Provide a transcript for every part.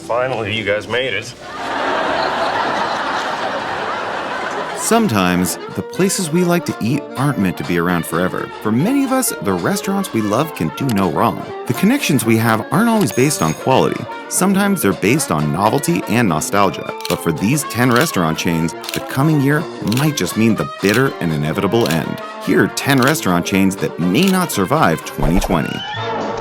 Finally, you guys made it. Sometimes, the places we like to eat aren't meant to be around forever. For many of us, the restaurants we love can do no wrong. The connections we have aren't always based on quality. Sometimes they're based on novelty and nostalgia. But for these 10 restaurant chains, the coming year might just mean the bitter and inevitable end. Here are 10 restaurant chains that may not survive 2020.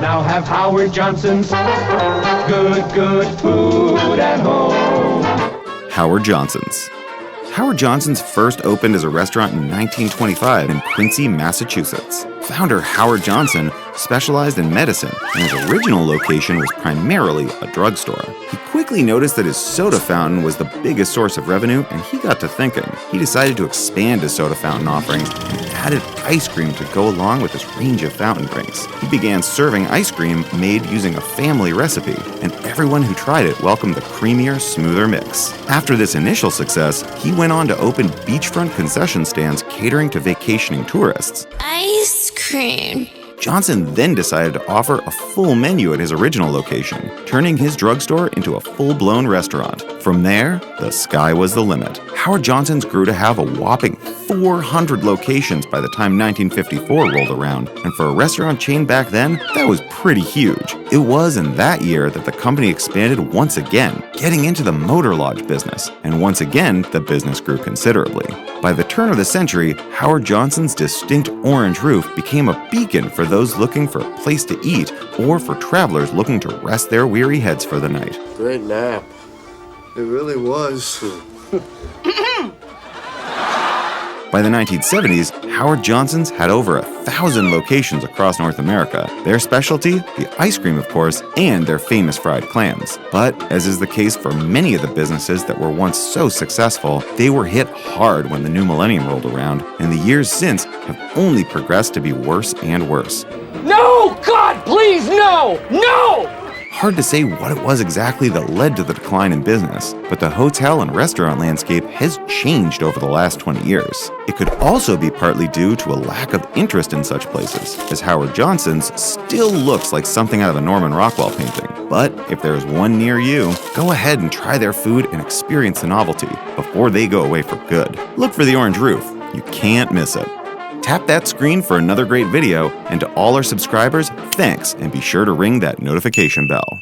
Now have Howard Johnson's good food at home. Howard Johnson's. Howard Johnson's first opened as a restaurant in 1925 in Quincy, Massachusetts. Founder Howard Johnson specialized in medicine, and his original location was primarily a drugstore. He quickly noticed that his soda fountain was the biggest source of revenue, and he got to thinking. He decided to expand his soda fountain offerings and added ice cream to go along with his range of fountain drinks. He began serving ice cream made using a family recipe, and everyone who tried it welcomed the creamier, smoother mix. After this initial success, he went on to open beachfront concession stands catering to vacationing tourists. Ice cream. Johnson then decided to offer a full menu at his original location, turning his drugstore into a full-blown restaurant. From there, the sky was the limit. Howard Johnson's grew to have a whopping 400 locations by the time 1954 rolled around, and for a restaurant chain back then, that was pretty huge. It was in that year that the company expanded once again, getting into the motor lodge business, and once again, the business grew considerably. By the turn of the century, Howard Johnson's distinct orange roof became a beacon for those looking for a place to eat or for travelers looking to rest their weary heads for the night. Great nap. It really was. By the 1970s, Howard Johnson's had over 1,000 locations across North America. Their specialty, the ice cream of course, and their famous fried clams. But, as is the case for many of the businesses that were once so successful, they were hit hard when the new millennium rolled around, and the years since have only progressed to be worse and worse. No! God, please, no! No! Hard to say what it was exactly that led to the decline in business, but the hotel and restaurant landscape has changed over the last 20 years. It could also be partly due to a lack of interest in such places, as Howard Johnson's still looks like something out of a Norman Rockwell painting. But if there's one near you, go ahead and try their food and experience the novelty before they go away for good. Look for the orange roof. You can't miss it. Tap that screen for another great video, and to all our subscribers, thanks, and be sure to ring that notification bell.